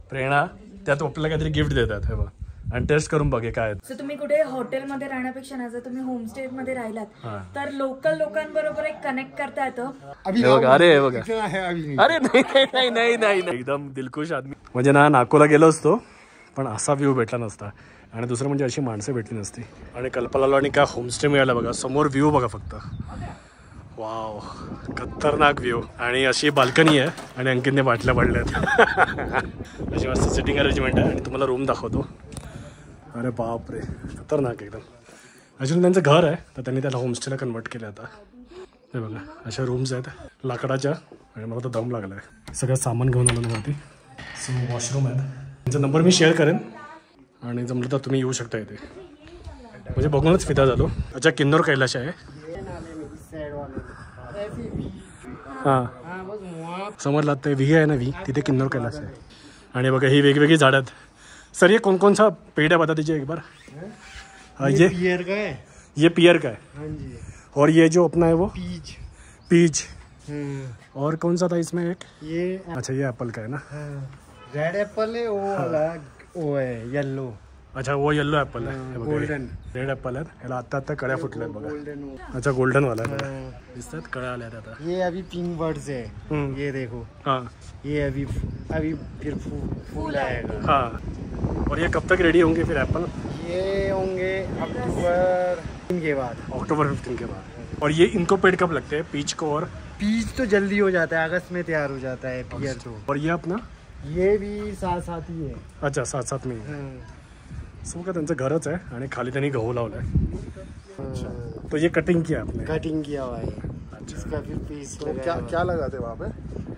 प्रेरणा त्यात आपल्याला काहीतरी गिफ्ट देतात हे बघ आणि टेस्ट करून बघे काय. तुम्ही कुठे हॉटेलमध्ये राहण्यापेक्षा ना जर तुम्ही होमस्टे मध्ये राहिलात तर लोकल लोकांबरोबर एक कनेक्ट करता येतं. अरे बघा अरे नाही नाही नाही एकदम दिलखुश आदमी. म्हणजे ना नागपूरला गेलो असतो पण असा व्ह्यू भेटला नसता आणि दुसरं म्हणजे अशी माणसं भेटली नसती. आणि कल्पनाला आणि काय होमस्टे मिळाला बघा. समोर व्ह्यू बघा फक्त. वाव खतरनाक व्ह्यू आणि अशी बाल्कनी आहे आणि अंकितने बाटल्या पडल्यात. अशी मस्त सिटिंग अरेंजमेंट आहे आणि तुम्हाला रूम दाखवतो. अरे बापरे खतरनाक एकदम. अजून त्यांचं घर आहे तर त्यांनी त्याला होमस्टेला कन्वर्ट केलं आता. हे बघा अशा रूम्स आहेत लाकडाच्या आणि मला तर दम लागला आहे. सगळं सामान घेऊन आलो वरती. सो वॉशरूम आहेत. त्यांचा नंबर मी शेअर करेन आणि जमलं तर तुम्ही येऊ शकता इथे. म्हणजे बघूनच फिदा झालो. अच्छा किन्नौर कैलाश आहे. हां समजला ते व्ही आहे ना व्ही तिथे किन्नौर कैलाश आहे. आणि बघा ही वेगवेगळी झाडं आहेत. सर ये कौन कौन सा पेड़ है बता दीजिए एक बार. ये पियर का है. ये पियर का है. हाँ जी. और ये जो अपना है वो पीच. और कौन सा था इसमें एक ये. अच्छा ये एप्पल का है ना. रेड एप्पल है वो अलग वो है येलो. अच्छा वो येलो एप्पल आहे. गोल्डन रेड एप्पल आहे. याला आता आता कळ्या फुटल्यात बघा. अच्छा गोल्डन वाला आहे. दिसतात कळ्या आल्यात आता. ये अभी पिंक बर्ड्स है. ये देखो. हाँ ये अभी फिर फूल आएगा. हाँ और ये कब तक रेडी होंगे फिर एप्पल. ये होंगे अक्टूबर 15 के बाद. अक्टूबर 15 के बाद. और ये इनको पेड़ कब लगते हैं पीच को. और पीच तो जल्दी हो जाता है अगस्त में तैयार हो जाता है पियर तो. और ये अपना ये भी साथ साथ ही है. अच्छा साथ साथ में. सो का त्यांचं घरच आहे आणि खाली त्यांनी गहू लावलाय. अच्छा तो ये कटिंग किया आपने. कटिंग किया हुआ है. अच्छा इसका फिर पीस तो क्या लगाते वहाँ पे.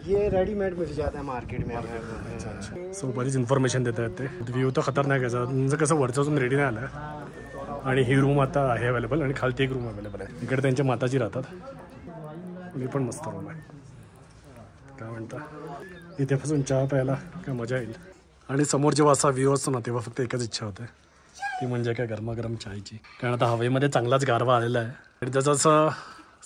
ये रेडीमेड मिल जाता है मार्केट में. अच्छा सो बरीच इन्फॉर्मेशन देत आहेत ते. व्ह्यू तर खतरनाक आहे. तुमचं कसं वरचं अजून रेडी नाही आलं. आणि ही रूम आता आहे अवेलेबल आणि खालती एक रूम अवेलेबल आहे. इकडे त्यांच्या माताजी राहतात. ही पण मस्त रूम आहे. काय म्हणता इथेपासून चहा प्यायला काय मजा येईल. आणि समोर जेव्हा असा व्ह्यू असतो ना तेव्हा फक्त एकच इच्छा होते ती म्हणजे काय गरमागरम चहाची. कारण आता हवेमध्ये चांगलाच गारवा आलेला आहे आणि जसं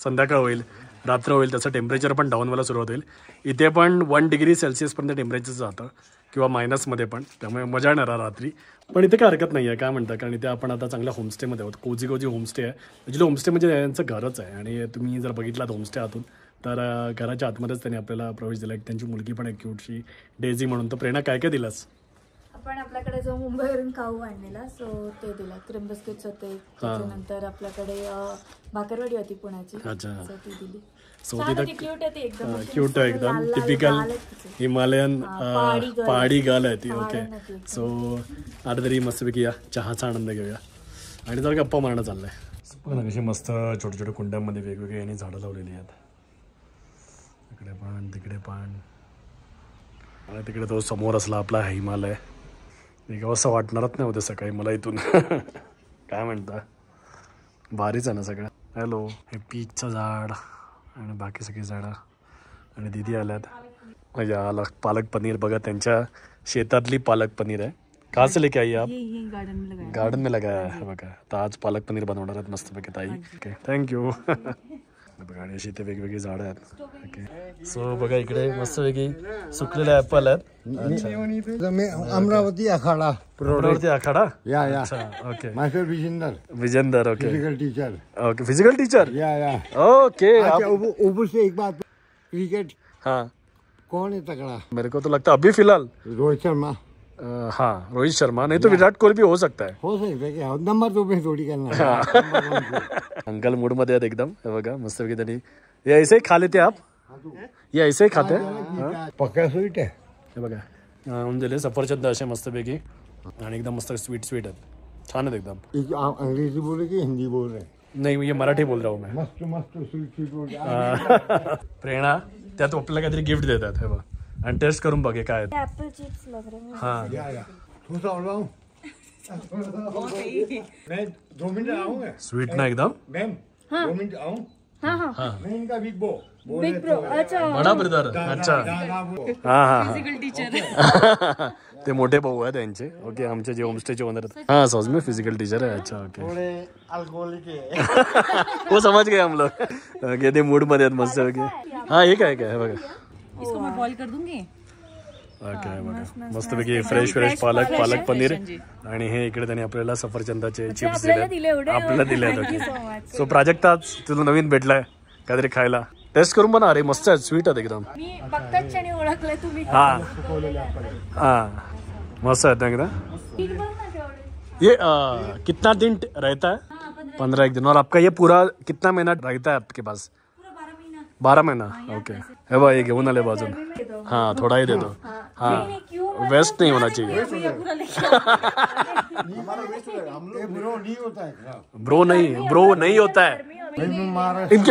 संध्याकाळ होईल रात्र होईल तसं टेम्परेचर पण डाऊन व्हायला सुरुवात होईल. इथे पण 1 डिग्री सेल्सिअसपर्यंत टेम्परेचर जातं किंवा मायनसमध्ये पण. त्यामुळे मजा येणार रात्री. पण इथे काय हरकत नाही आहे काय म्हणता. कारण इथे आपण आता चांगल्या होमस्टेमध्ये आहोत. कोजी होमस्टे आहे. म्हणजे होमस्टे म्हणजे यांचं घरच आहे. आणि तुम्ही जर बघितलात होमस्टे आतून तर घराच्या आतमध्येच त्यांनी आपल्याला प्रवेश दिला. एक त्यांची मुलगी पण आहे क्यूटशी डेझी म्हणून. तर प्रेरणा काय काय दिलास. आपण आपल्याकडे जो मुंबईवरून काऊ आणलेला सो ते दिला. क्रीम बिस्किट्स होते. त्याच्यानंतर आपल्याकडे भाकरवडी होती पुण्याची. अच्छा ती दिली. सो ती क्यूट आहे. एकदम क्यूट आहे एकदम टिपिकल हिमालयन पहाडी गर्ल आहे ती. ओके सो आता तरी मस्तपैकी या चहाचा आनंद घेऊया आणि जर गप्पा मारणं चाललंय. बघा कशी मस्त छोट्या छोट्या कुंड्यांमध्ये वेगवेगळे यांनी झाडं लावलेली आहेत. इकडे पण तिकडे पण. आणि तिकडे तो समोर असला आपला हिमालय. एक असं वाटणारच नाही होतं सकाळी मला इथून. काय म्हणता भारीच आहे ना सगळं. हॅलो हे पीचचं झाड आणि बाकी सगळी झाडं. आणि दीदी आल्यात. म्हणजे आला पालक पनीर बघा त्यांच्या शेतातली पालक पनीर आहे. कहाँ से लेके आई आप. गार्डन में लगाया है बघा. तर आज पालक पनीर बनवणार आहेत मस्तपैकी ताई. Okay thank you. बघा आणि अशी इथे वेगवेगळी झाडं आहेत. ओके सो बघा इकडे मस्तपैकी सुकलेले ॲपल आहेत. अमरावती आखाडा. अमरावती आखाडा. या okay master Vijender. Okay physical teacher. Okay physical teacher. या ओके ऊपर से एक बात क्रिकेट. हाँ कौन है तगड़ा. मेरे को तो लगता है अभी फिलहाल रोहित शर्मा. हाँ रोहित शर्मा नहीं तो विराट कोहली भी हो सकता है. हो सकता है क्या. नंबर 2 पे थोड़ी करना. अंकल मूड मध्ये आहेत एकदम. बघा मस्तपैकी त्यांनी ये ऐसे ही खा लेते आप. ये ऐसे ही खाते पक्का स्वीट आहे. हे बघा दिले सफरचंद असे मस्तपैकी आणि एकदम मस्त स्वीट आहेत. छान आहेत एकदम. अंग्रेजी बोल रहे की हिंदी बोल रहे. नहीं ये मराठी बोल रहा हूँ मैं. मस्त मस्त स्वीट. प्रेरणा त्यात आपल्याला काहीतरी गिफ्ट देतात हे बघ आणि टेस्ट करून बघे काय. एप्पल चिप्स लग रहे हैं. हाँ थोड़ा सा और मैं 2 मिनट आऊंगा. स्वीट ना एकदम. मैम 2 मिनट आऊं. हाँ मैं इनका बिग ब्रो. अच्छा बडा ब्रदर. अच्छा हाँ फिजिकल टीचर. ते मोठे भाऊ आहे त्यांचे. ओके आमचे जे होमस्टेचे ओनर आहेत. हाँ समझ में फिजिकल टीचर है. अच्छा ओके थोड़े अल्कोहलिक है. वो समझ गए हम लोग. ओके ते मूड मध्ये आहेत मस्त. ओके हाँ हे काय काय बघा. इसको मैं बॉईल कर दूंगी. ओके बघा मस्तपैकी फ्रेश पालक पनीर आणि हे इकडे त्यांनी आपल्याला सफरचंदाचे चिप्स आपल्याला दिले. सो प्राजक्ता तुला नवीन भेटलाय काहीतरी खायला, टेस्ट करून बना. अरे मस्त आहे, स्वीट आहे एकदम. हा मस्त आहे एकदम. ये कितना दिन रहता है? 15 दिन. और आपका ये पूरा कितना महीना रहता है आपके पास? 12 महीना. ओके हे बा ये घेऊन आले बाजून. हाँ थोड़ा ही दे दो. हाँ वेस्ट नहीं होना चाहिए. ब्रो नहीं होता है.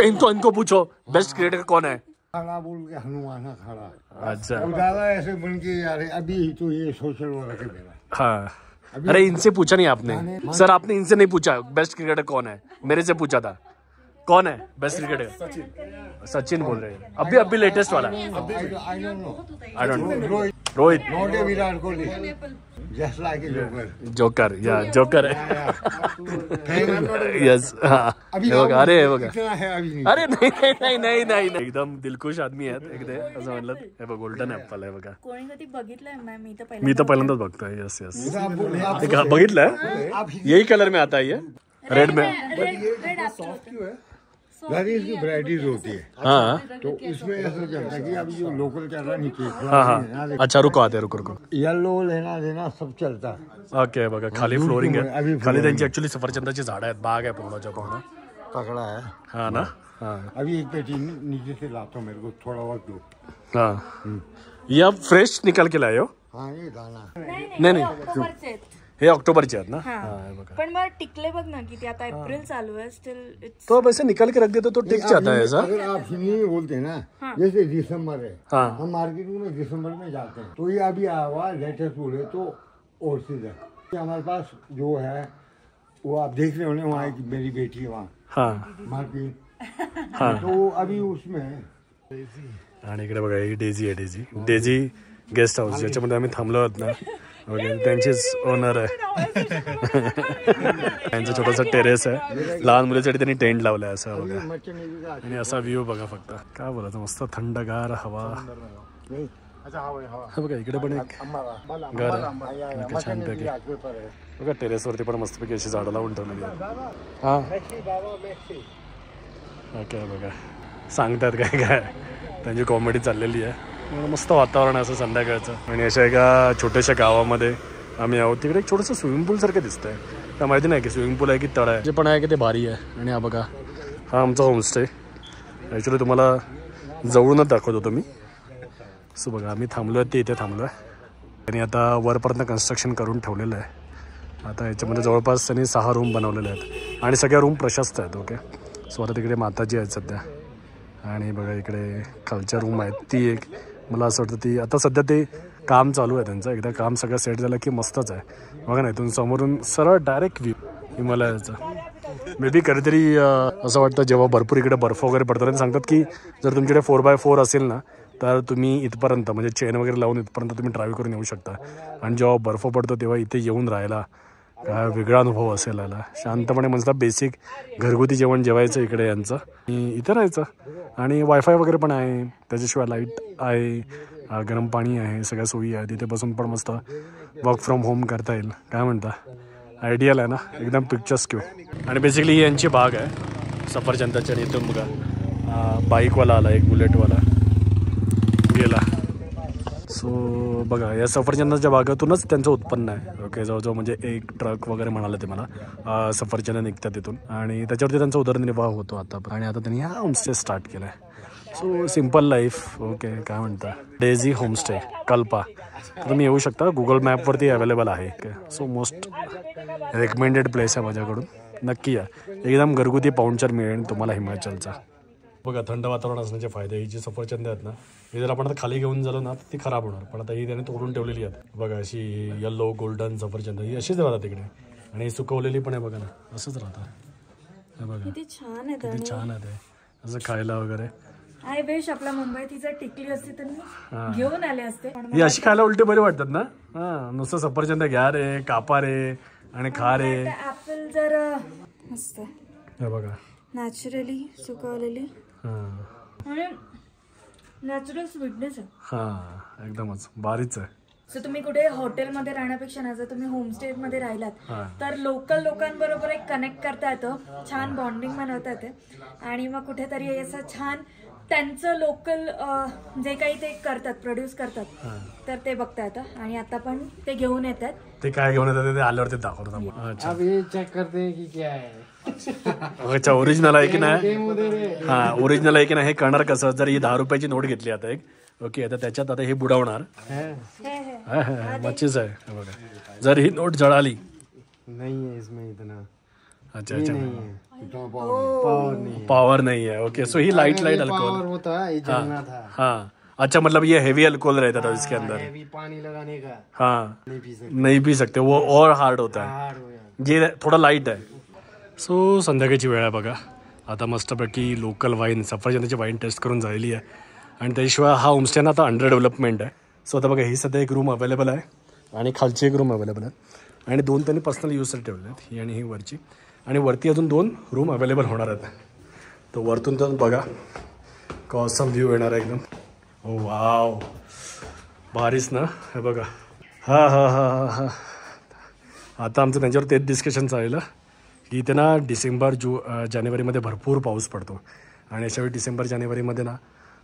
इनको पूछो बेस्ट क्रिकेटर कौन है? खड़ा बोल के हनुमान खड़ा. अच्छा ज्यादा ऐसे बन के यार अभी तो ये सोशल वर्क है मेरा. हाँ अरे इनसे पूछा नहीं आपने सर, आपने इनसे नहीं पूछा बेस्ट क्रिकेटर कौन है, मेरे से पूछा था कौन है बेस्ट क्रिकेटर. सचिन बोल रहे हैं अभी लेटेस्ट वाला. I don't know. Rohit Virat Kohli just like joker या जोकर है. यस हाँ अरे अरे नाही एकदम दिलखुश आदमी आहेत एकदम असं म्हणलं. हे बघ गोल्डन ऍपल आहे बघा. मी तर पहिल्यांदाच बघतोय. यस बघितलंय. यही कलर में आता है रेड में. वैरायटीज होती है. हाँ तो इसमें ऐसा चलता है कि अभी जो लोकल चल रहा है नीचे. हाँ अच्छा रुको येलो लेना देना सब चलता है. ओके बघा खाली फ्लोरिंग आहे. खाली त्यांची ऍक्च्युअली सफरचंदाची झाडं आहेत, बाग आहे पूर्णच्या पूर्ण. पकड़ा है. हाँ ना. हाँ अभी एक पेटी नीचे से लाता हूँ, मेरे को थोड़ा वक्त दो. हाँ ये आप फ्रेश निकाल के लाए हो? हाँ ये दाना नाही हे ऑक्टोबरचे आहेत ना. पण मग टिकले बघ ना की आता अप्रैल चालू है स्टिल. तो अब ऐसे निकाल के रख देते तो टिक जाता है. अगर आप हिंदी में बोलते हैं ना जैसे दिसंबर है. हम मार्केट में दिसंबर में जाते हैं तो ये अभी आया हुआ लेटेस्ट बोले तो और सीजन. हमारे पास जो है वो आप देख रहे होंगे वहाँ की मेरी बेटी है वहाँ मार्केट. तो अभी उसमें आणि इकडे बघा ही डेझी आहे. डेझी गेस्ट हाऊस ज्याच्यामध्ये आम्ही थांबलो आहोत ना वगैरे त्यांचीच ओनर आहे. त्यांचं छोटंसं टेरेस आहे, लहान मुलीसाठी त्यांनी टेंट लावलाय असं बघा. आणि असा व्ह्यू बघा फक्त काय बोलायचं मस्त थंडगार हवा. हा बघा इकडे पण एक घर आहे छानपैकी बघा. टेरेसवरती पण मस्तपैकी अशी झाडं लावून ठेवलेली आहेत. हा ओके बघा सांगतात काय त्यांची कॉमेडी चाललेली आहे. मस्त वातावरण आहे असं संध्याकाळचं. आणि अशा एका छोट्याशा गावामध्ये आम्ही आहोत. तिकडे एक छोटंसं स्विमिंग पूल सारखं दिसतंय. त्या माहिती नाही की स्विमिंग पूल आहे की तळ आहे. जे पण आहे की ते भारी आहे. आणि हा बघा हा आमचा होमस्टे. ॲक्च्युली तुम्हाला जवळूनच दाखवत होतो मी. सो बघा आम्ही थांबलो आहे ते इथे थांबलो आहे. आणि आता वरपर्यंत कन्स्ट्रक्शन करून ठेवलेलं आहे. आता याच्यामध्ये जवळपास त्यांनी 6 रूम बनवलेले आहेत आणि सगळ्या रूम प्रशस्त आहेत. ओके सो आता तिकडे माताजी आहेत सध्या. आणि बघा इकडे खालच्या रूम आहेत. ती एक मला असं वाटतं ती आता सध्या ते काम चालू आहे त्यांचं. एकदा काम सगळं सेट झालं की मस्तच आहे. बघा ना इथून समोरून सरळ डायरेक्ट व्ह्यू हिमालयाचा. मे बी कधीतरी असं वाटतं जेव्हा भरपूर इकडे बर्फ वगैरे पडतात आणि सांगतात की जर तुमच्याकडे 4x4 असेल ना तर तुम्ही इथपर्यंत म्हणजे चेन वगैरे लावून इथपर्यंत तुम्ही ड्राईव्ह करून येऊ शकता. आणि जेव्हा बर्फ पडतो तेव्हा इथे येऊन राहायला काय वेगळा अनुभव असेल याला. शांतपणे म्हणजे बेसिक घरगुती जेवण जेवायचं इकडे यांचं इथे राहायचं. आणि वायफाय वगैरे पण आहे, त्याच्याशिवाय लाईट आहे, गरम पाणी आहे, सगळ्या सोयी आहेत. तिथे बसून पण मस्त वर्क फ्रॉम होम करता येईल. काय म्हणता आयडियल आहे ना एकदम पिक्चर्स क्यू. आणि बेसिकली ही यांची बाग आहे सफरचंदाच्या. आणि इथून बघा बाईकवाला आला एक बुलेटवाला गेला. सो बघा या सफरचंदाच्या बागातूनच त्यांचं उत्पन्न आहे. ओके जवळजवळ म्हणजे 1 ट्रक वगैरे म्हणाले ते मला सफरचंद निघतात तिथून. आणि त्याच्यावरती त्यांचा उदरनिर्वाह होतो आता. आणि आता त्यांनी हा होमस्टे स्टार्ट केला आहे. So simple life. ओके काय म्हणता डेझी होमस्टे कल्पा. तर तुम्ही येऊ शकता. गुगल मॅपवरती अवेलेबल आहे. सो मोस्ट रेकमेंडेड प्लेस आहे माझ्याकडून. नक्की या. एकदम घरगुती पाहुणचार मिळेल तुम्हाला हिमाचलचा. बघा थंड वातावरण असण्याचे फायदे. ही जी सफरचंद आहेत ना ही जर आपण आता खाली घेऊन झालो ना तर ती खराब होणार. पण आता ही त्याने तोडून ठेवलेली आहेत बघा. अशी येल्लो गोल्डन सफरचंद ही अशीच राहतात तिकडे. आणि सुकवलेली पण आहे बघा ना असंच राहतात. हे बघा किती छान आहे ते असं खायला वगैरे. आय विश आपल्या मुंबईत ती जर टिकली असती तर मी घेऊन आले असते. ही अशी खायला उलटी बरी वाटतात ना. हा नुसतं सफरचंद घ्या रे कापा रे आणि खा रे. ऍपल जर मस्त हे बघा नॅचरली सुकवलेली. नॅचरल स्वीटनेस आहे. हां एकदमच भारीच आहे. सो तुम्ही कुठे हॉटेलमध्ये राहण्यापेक्षा ना जर तुम्ही होमस्टे मध्ये राहिलात तर लोकल लोकांबरोबर एक कनेक्ट करता येतं, छान बॉन्डिंग बनवता येते आणि मग कुठेतरी असं छान त्यांचं लोकल जे काही ते करतात प्रोड्यूस करतात तर ते बघता येतं. आणि आता पण ते घेऊन येतात. ते काय घेऊन येतात ते आल्यावरती दाखवतात आम्हाला. अच्छा अब ये चेक करते हैं कि क्या है. अच्छा ओरिजिनल आहे की नाही. हा ओरिजिनल आहे की नाही हे कळणार कसं. जर ही 10 रुपयाची नोट घेतली आता एक ओके तर त्याच्यात आता हे बुडवणार मच्छीच आहे हे बघा. जर ही नोट जळाली नहीं है इसमें इतना. अच्छा अच्छा पावर नहीं. पावर नहीं है. ओके सो ही लाइट पावर अल्कोहल होता है, ये जलना था. हाँ अच्छा मतलब ये हेवी अल्कोहल रहता था इसके अंदर. हैवी पानी लगाने का हाँ नहीं पी सकते, वो और हार्ड होता है. हार्ड हो गया. ये थोडा लाईट आहे. सो संध्याकाळची वेळ आहे बघा. आता मस्तपैकी लोकल वाईन सफरचंदाची वाईन टेस्ट करून झालेली आहे आणि त्याशिवाय हा होमस्टे ना आता अंडर डेव्हलपमेंट आहे. सो आता बघा ही सध्या एक रूम अवेलेबल आहे आणि खालची एक रूम अवेलेबल आहे आणि 2 त्यांनी पर्सनल यूजसाठी ठेवले आहेत, ही आणि ही वरची. आणि वरती अजून 2 रूम अवेलेबल होणार आहेत. तर वरतून तर बघा कॉसम व्ह्यू येणार आहे एकदम. ओ वाव भारीच ना हे बघा. हां हां हां हां हां आता आमचं त्यांच्यावर तेच डिस्कशन चाललेलं की इथे ना डिसेंबर जानेवारीमध्ये भरपूर पाऊस पडतो आणि अशावेळी डिसेंबर जानेवारीमध्ये ना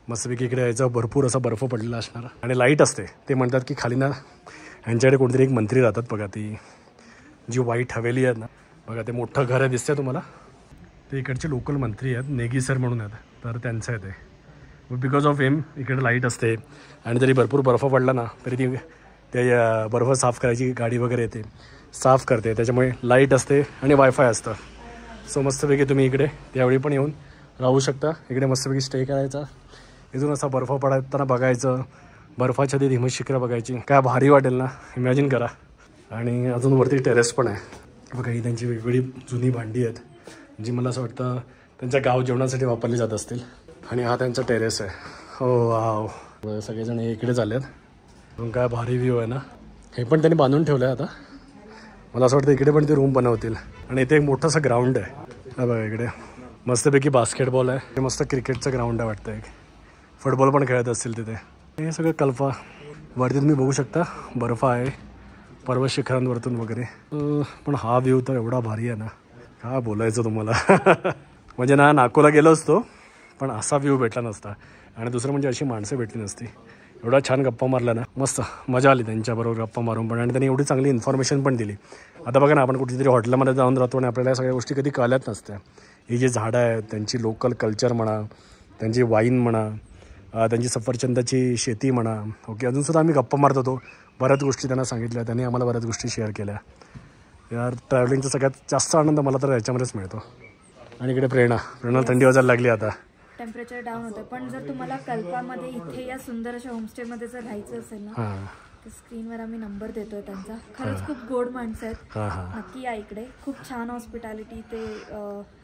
मस्तपैकी इकडे यायचं भरपूर असा बर्फ पडलेला असणार आणि लाईट असते. ते म्हणतात की खाली ना यांच्याकडे कोणतरी एक मंत्री राहतात बघा. ती जी व्हाईट हवेली आहेत ना बघा ते मोठं घर आहे दिसतंय तुम्हाला. ते इकडचे लोकल मंत्री आहेत नेगी सर म्हणून आहेत. तर त्यांचं आहे ते. बिकॉज ऑफ हिम इकडे लाईट असते आणि जरी भरपूर बर्फ पडला ना तरी ती ते बर्फ साफ करायची गाडी वगैरे येते साफ करते. त्याच्यामुळे लाईट असते आणि वायफाय असतं. सो मस्तपैकी तुम्ही इकडे त्यावेळी पण येऊन राहू शकता. इकडे मस्तपैकी स्टे करायचा. इथून असा बर्फ पडताना बघायचं. बर्फाच्या ते हिमशिखरं बघायची. काय भारी वाटेल ना इमॅजिन करा. आणि अजून वरती टेरेस पण आहे बघा. ही त्यांची वेगवेगळी जुनी भांडी आहेत जी मला असं वाटतं त्यांच्या गाव जेवणासाठी वापरली जात असतील. आणि हा त्यांचा टेरेस आहे. हो वाव सगळेजण इकडे झाले आहेत. म्हणून काय भारी व्ह्यू आहे ना. हे पण त्यांनी बांधून ठेवलं आहे आता. मला असं वाटतं इकडे पण ते रूम बनवतील. आणि इथे एक मोठासा ग्राउंड आहे हा बघा. इकडे मस्तपैकी बास्केटबॉल आहे. हे मस्त क्रिकेटचं ग्राउंड आहे वाटतं. एक फुटबॉल पण खेळत असतील तिथे. हे सगळं कल्पा वरती तुम्ही बघू शकता बर्फ आहे पर्वत शिखरांवरतून वगैरे. पण हा व्ह्यू तर एवढा भारी आहे ना काय बोलायचं तुम्हाला. म्हणजे ना नाकोला गेलो असतो पण असा व्ह्यू भेटला नसता. आणि दुसरं म्हणजे अशी माणसं भेटली नसती. एवढा छान गप्पा मारला ना मस्त मजा आली त्यांच्याबरोबर गप्पा मारून पण. आणि त्यांनी एवढी चांगली इन्फॉर्मेशन पण दिली. आता बघा ना आपण कुठेतरी हॉटेलमध्ये जाऊन राहतो आणि आपल्याला सगळ्या गोष्टी कधी कळल्याच नसत्या. ही जी झाडं आहेत त्यांची लोकल कल्चर म्हणा त्यांची वाईन म्हणा त्यांची सफरचंदाची शेती म्हणा ओके. अजूनसुद्धा आम्ही गप्पा मारत होतो. बऱ्याच गोष्टी त्यांना सांगितल्या. त्यांनी आम्हाला बऱ्याच गोष्टी शेअर केल्या. यार ट्रॅव्हलिंगचा सगळ्यात जास्त आनंद मला तर याच्यामध्येच मिळतो. आणि इकडे प्रेरणाला थंडी वाजायला लागली आता. टेम्परेचर डाऊन होतं. पण जर तुम्हाला कल्पामध्ये इथे या सुंदर अशा होमस्टेमध्ये जर राहायचं असेल ना तर स्क्रीनवर आम्ही नंबर देतोय त्यांचा. खरंच खूप गोड माणसं आहेत. नक्की या इकडे. खूप छान हॉस्पिटॅलिटी ते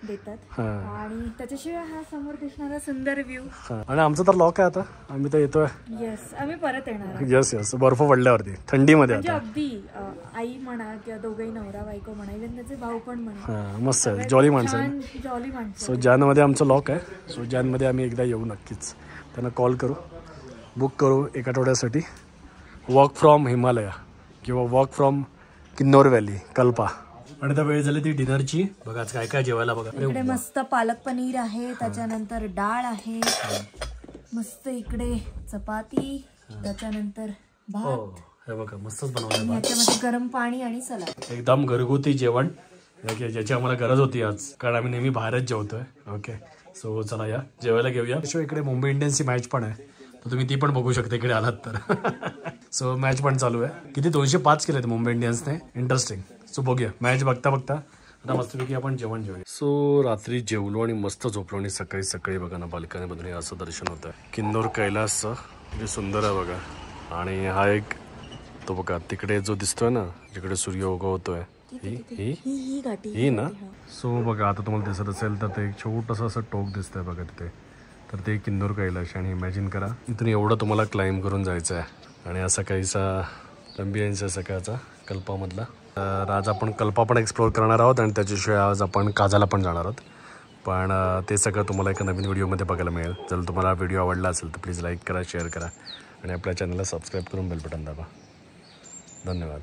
देतात. आणि त्याच्याशिवाय हा समोर दिसणारा सुंदर व्ह्यू. आणि आमचं तर लॉक आहे आता. आम्ही तर येतोय. येस आम्ही परत येणार. येस येस बर्फ पडल्यावरती थंडीमध्ये म्हणजे अगदी आई म्हणा किंवा दोघंही नवरा बायको म्हणा इव्हन त्याचे भाऊ पण म्हणा मस्त आहे. जॉली माणसं आहे. जॉली माणसं. सो जॅनमध्ये आमचं लॉक आहे. सो जॅनमध्ये आम्ही एकदा येऊ नक्कीच. त्यांना कॉल करू बुक करू 1 आठवड्यासाठी. वॉक फ्रॉम हिमालया किंवा walk from Kinnaur valley Kalpa. आणि आता वेळ झाली ती डिनरची. बघा आज काय काय जेवायला बघा. इकडे मस्त पालक पनीर आहे. त्याच्यानंतर डाळ आहे मस्त. इकडे चपाती त्याच्यानंतर भात. हे बघा मस्तच बनवलं. याच्यामध्ये गरम पाणी आणि सलाड. एकदम घरगुती जेवण ज्याची आम्हाला गरज होती आज कारण आम्ही नेहमी बाहेरच जेवतोय. ओके सो चला या जेवायला घेऊया. शिवाय इकडे मुंबई इंडियन्सची मॅच पण आहे तर तुम्ही ती पण बघू शकता इकडे आलात तर. सो मॅच पण चालू आहे. किती 205 केले मुंबई इंडियन्सने. इंटरेस्टिंग. सो बघूया मॅच बघता बघता आता मस्तपैकी आपण जेवण जेवूया. सो रात्री जेवलो आणि मस्त झोपलो आणि सकाळी सकाळी बघा ना बाल्कनीमधून असं दर्शन होतं किन्नौर कैलासचं. किती सुंदर आहे बघा. आणि हा एक तो बघा तिकडे जो दिसतोय ना जिकडे सूर्य उगवतोय ही ना. सो बघा आता तुम्हाला दिसत असेल तर ते एक छोटंसं असं टोक दिसतंय बघा तिथे. तर ते किन्नौर कैलाश. आणि इमॅजिन करा इथून एवढं तुम्हाला क्लाइंब करून जायचं आहे. आणि असा काहीसा अँबियन्स आहे सकाळचा कल्पामधला. तर आज आपण कल्पा पण एक्सप्लोअर करणार आहोत आणि त्याच्याशिवाय आज आपण काजाला पण जाणार आहोत. पण ते सगळं तुम्हाला एका नवीन व्हिडिओमध्ये बघायला मिळेल. जर तुम्हाला व्हिडिओ आवडला असेल तर प्लीज लाईक करा, शेअर करा आणि आपल्या चॅनलला सबस्क्राईब करून बेल बटन दाबा. धन्यवाद.